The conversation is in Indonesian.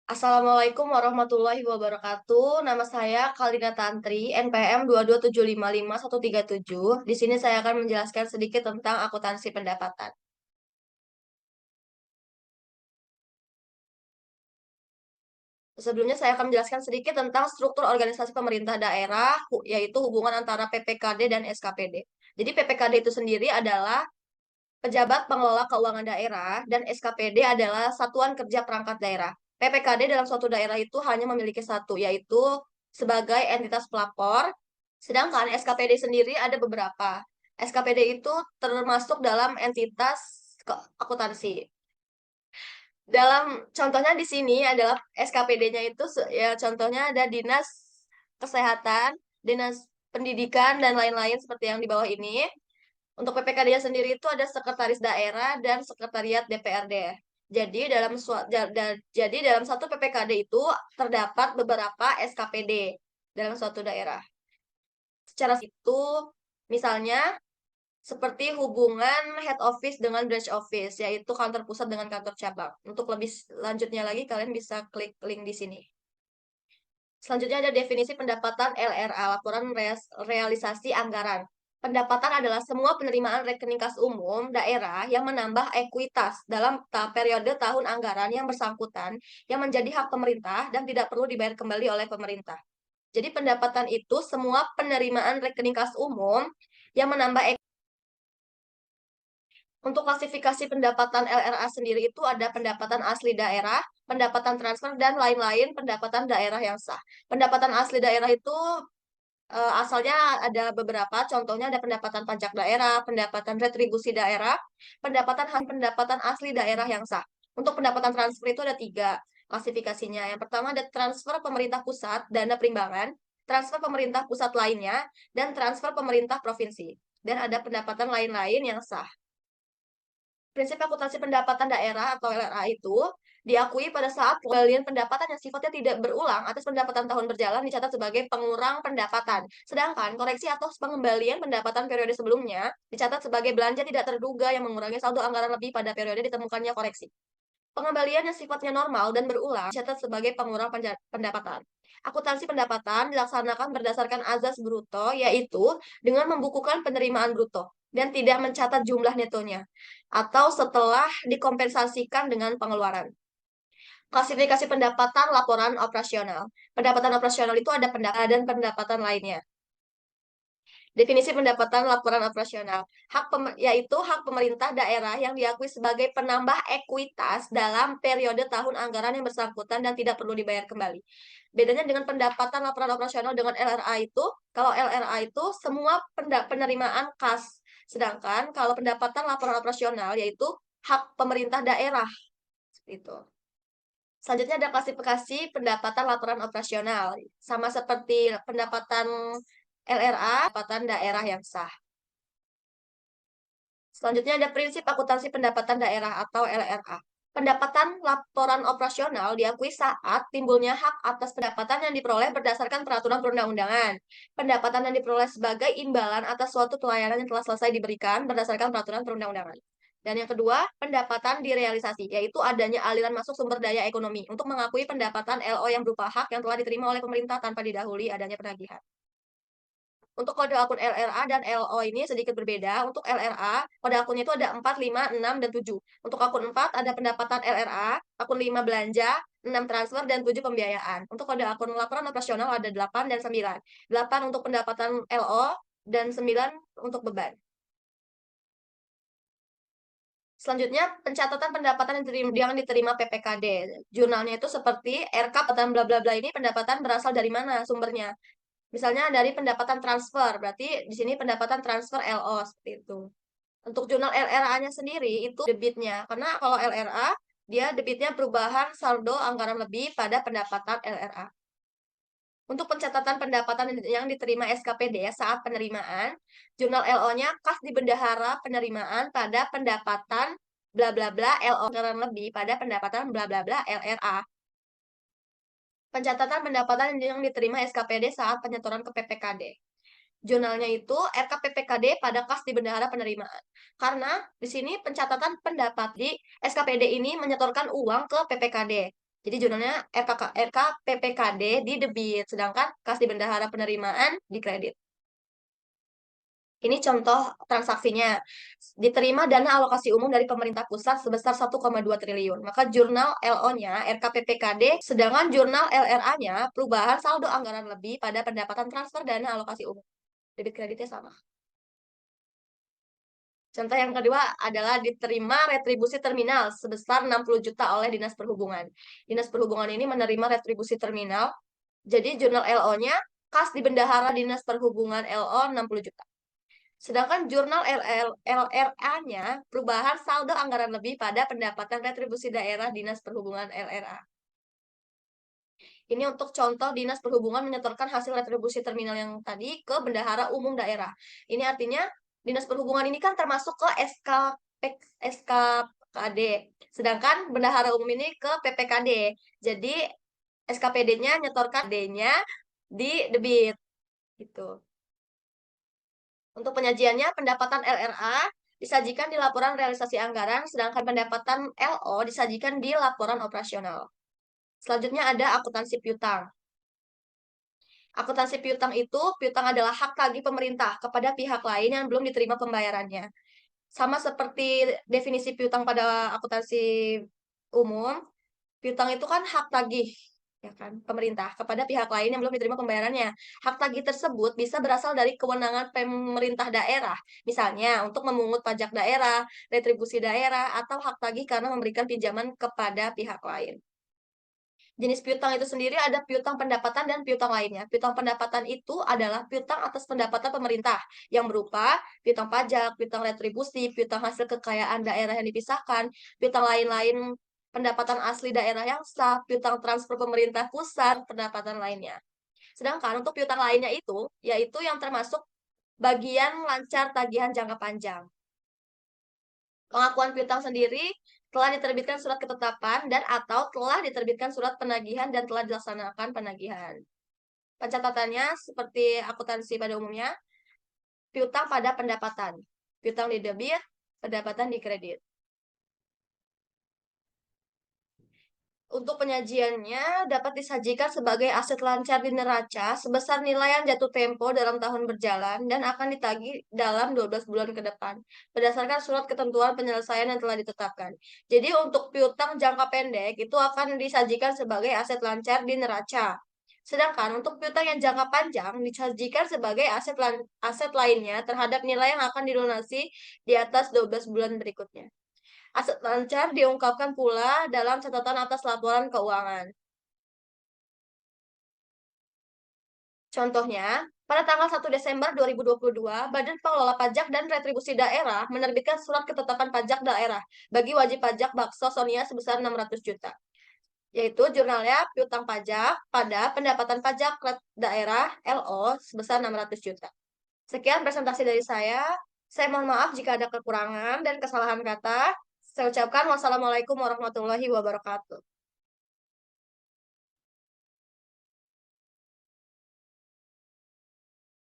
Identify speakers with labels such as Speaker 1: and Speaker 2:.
Speaker 1: Assalamualaikum warahmatullahi wabarakatuh. Nama saya Kalina Tantri, NPM 227555137. Di sini saya akan menjelaskan sedikit tentang akuntansi pendapatan. Sebelumnya saya akan menjelaskan sedikit tentang struktur organisasi pemerintah daerah, yaitu hubungan antara PPKD dan SKPD. Jadi PPKD itu sendiri adalah pejabat pengelola keuangan daerah dan SKPD adalah satuan kerja perangkat daerah. PPKD dalam suatu daerah itu hanya memiliki satu, yaitu sebagai entitas pelapor. Sedangkan SKPD sendiri ada beberapa. SKPD itu termasuk dalam entitas akuntansi. Dalam contohnya di sini adalah SKPD-nya itu ya contohnya ada Dinas Kesehatan, Dinas Pendidikan dan lain-lain seperti yang di bawah ini. Untuk PPKD sendiri itu ada sekretaris daerah dan sekretariat DPRD. Jadi dalam satu PPKD itu terdapat beberapa SKPD dalam suatu daerah. Secara itu misalnya seperti hubungan head office dengan branch office, yaitu kantor pusat dengan kantor cabang. Untuk lebih lanjutnya lagi kalian bisa klik link di sini. Selanjutnya ada definisi pendapatan LRA, laporan realisasi anggaran. Pendapatan adalah semua penerimaan rekening kas umum daerah yang menambah ekuitas dalam periode tahun anggaran yang bersangkutan yang menjadi hak pemerintah dan tidak perlu dibayar kembali oleh pemerintah. Jadi pendapatan itu semua penerimaan rekening kas umum yang menambah untuk klasifikasi pendapatan LRA sendiri itu ada pendapatan asli daerah, pendapatan transfer, dan lain-lain pendapatan daerah yang sah. Pendapatan asli daerah itu asalnya ada beberapa, contohnya ada pendapatan pajak daerah, pendapatan retribusi daerah, pendapatan asli daerah yang sah. Untuk pendapatan transfer itu ada tiga klasifikasinya. Yang pertama ada transfer pemerintah pusat, dana perimbangan, transfer pemerintah pusat lainnya, dan transfer pemerintah provinsi. Dan ada pendapatan lain-lain yang sah. Prinsip akuntansi pendapatan daerah atau LRA itu diakui pada saat pengembalian pendapatan yang sifatnya tidak berulang atas pendapatan tahun berjalan dicatat sebagai pengurang pendapatan. Sedangkan koreksi atau pengembalian pendapatan periode sebelumnya dicatat sebagai belanja tidak terduga yang mengurangi saldo anggaran lebih pada periode ditemukannya koreksi. Pengembalian yang sifatnya normal dan berulang dicatat sebagai pengurang pendapatan. Akuntansi pendapatan dilaksanakan berdasarkan azas bruto, yaitu dengan membukukan penerimaan bruto dan tidak mencatat jumlah netonya, atau setelah dikompensasikan dengan pengeluaran. Klasifikasi pendapatan laporan operasional. Pendapatan operasional itu ada pendapatan dan pendapatan lainnya. Definisi pendapatan laporan operasional, yaitu hak pemerintah daerah yang diakui sebagai penambah ekuitas dalam periode tahun anggaran yang bersangkutan dan tidak perlu dibayar kembali. Bedanya dengan pendapatan laporan operasional dengan LRA itu, kalau LRA itu semua penerimaan kas, sedangkan kalau pendapatan laporan operasional yaitu hak pemerintah daerah. Seperti itu. Selanjutnya ada klasifikasi pendapatan laporan operasional, sama seperti pendapatan LRA, pendapatan daerah yang sah. Selanjutnya ada prinsip akuntansi pendapatan daerah atau LRA. Pendapatan laporan operasional diakui saat timbulnya hak atas pendapatan yang diperoleh berdasarkan peraturan perundang-undangan. Pendapatan yang diperoleh sebagai imbalan atas suatu pelayanan yang telah selesai diberikan berdasarkan peraturan perundang-undangan. Dan yang kedua, pendapatan direalisasi, yaitu adanya aliran masuk sumber daya ekonomi untuk mengakui pendapatan LO yang berupa hak yang telah diterima oleh pemerintah tanpa didahului adanya penagihan. Untuk kode akun LRA dan LO ini sedikit berbeda. Untuk LRA, kode akunnya itu ada 4, 5, 6, dan 7. Untuk akun 4 ada pendapatan LRA, akun 5 belanja, 6 transfer, dan 7 pembiayaan. Untuk kode akun laporan operasional ada 8 dan 9. 8 untuk pendapatan LO, dan 9 untuk beban. Selanjutnya, pencatatan pendapatan yang diterima PPKD. Jurnalnya itu seperti RK pendapatan bla bla bla ini pendapatan berasal dari mana sumbernya. Misalnya dari pendapatan transfer, berarti di sini pendapatan transfer LO seperti itu. Untuk jurnal LRA-nya sendiri itu debitnya, karena kalau LRA dia debitnya perubahan saldo anggaran lebih pada pendapatan LRA. Untuk pencatatan pendapatan yang diterima SKPD saat penerimaan, jurnal LO-nya kas di bendahara penerimaan pada pendapatan bla bla bla LO anggaran lebih pada pendapatan bla bla bla LRA. Pencatatan pendapatan yang diterima SKPD saat penyetoran ke PPKD. Jurnalnya itu RKPPKD pada kas di bendahara penerimaan. Karena di sini pencatatan pendapat di SKPD ini menyetorkan uang ke PPKD. Jadi jurnalnya RKPPKD di debit, sedangkan kas di bendahara penerimaan di kredit. Ini contoh transaksinya. Diterima dana alokasi umum dari pemerintah pusat sebesar 1,2 triliun. Maka jurnal LO-nya RKPPKD, sedangkan jurnal LRA-nya perubahan saldo anggaran lebih pada pendapatan transfer dana alokasi umum. Debit kreditnya sama. Contoh yang kedua adalah diterima retribusi terminal sebesar 60 juta oleh Dinas Perhubungan. Dinas Perhubungan ini menerima retribusi terminal. Jadi jurnal LO-nya kas di bendahara Dinas Perhubungan LO 60 juta. Sedangkan jurnal LRA-nya perubahan saldo anggaran lebih pada pendapatan retribusi daerah Dinas Perhubungan LRA. Ini untuk contoh Dinas Perhubungan menyetorkan hasil retribusi terminal yang tadi ke bendahara umum daerah. Ini artinya Dinas Perhubungan ini kan termasuk ke SKPD, sedangkan bendahara umum ini ke PPKD. Jadi SKPD-nya nyetorkan D-nya di debit gitu. Untuk penyajiannya, pendapatan LRA disajikan di laporan realisasi anggaran, sedangkan pendapatan LO disajikan di laporan operasional. Selanjutnya ada akuntansi piutang. Akuntansi piutang itu, piutang adalah hak tagih pemerintah kepada pihak lain yang belum diterima pembayarannya. Sama seperti definisi piutang pada akuntansi umum, piutang itu kan hak tagih, ya kan, pemerintah kepada pihak lain yang belum diterima pembayarannya. Hak tagih tersebut bisa berasal dari kewenangan pemerintah daerah, misalnya untuk memungut pajak daerah, retribusi daerah, atau hak tagih karena memberikan pinjaman kepada pihak lain. Jenis piutang itu sendiri ada piutang pendapatan dan piutang lainnya. Piutang pendapatan itu adalah piutang atas pendapatan pemerintah yang berupa piutang pajak, piutang retribusi, piutang hasil kekayaan daerah yang dipisahkan, piutang lain-lain pendapatan asli daerah yang sah, piutang transfer pemerintah pusat, pendapatan lainnya. Sedangkan untuk piutang lainnya itu, yaitu yang termasuk bagian lancar tagihan jangka panjang. Pengakuan piutang sendiri telah diterbitkan surat ketetapan dan atau telah diterbitkan surat penagihan dan telah dilaksanakan penagihan. Pencatatannya seperti akuntansi pada umumnya, piutang pada pendapatan, piutang di debit, pendapatan di kredit. Untuk penyajiannya dapat disajikan sebagai aset lancar di neraca sebesar nilai yang jatuh tempo dalam tahun berjalan dan akan ditagih dalam 12 bulan ke depan berdasarkan surat ketentuan penyelesaian yang telah ditetapkan. Jadi untuk piutang jangka pendek itu akan disajikan sebagai aset lancar di neraca. Sedangkan untuk piutang yang jangka panjang disajikan sebagai aset lainnya terhadap nilai yang akan dilunasi di atas 12 bulan berikutnya. Aset lancar diungkapkan pula dalam catatan atas laporan keuangan. Contohnya, pada tanggal 1 Desember 2022, Badan Pengelola Pajak dan Retribusi Daerah menerbitkan surat ketetapan pajak daerah bagi wajib pajak Bakso Sonia sebesar 600 juta, yaitu jurnalnya piutang pajak pada pendapatan pajak daerah LO sebesar 600 juta. Sekian presentasi dari saya. Saya mohon maaf jika ada kekurangan dan kesalahan kata. Saya ucapkan wassalamualaikum warahmatullahi wabarakatuh.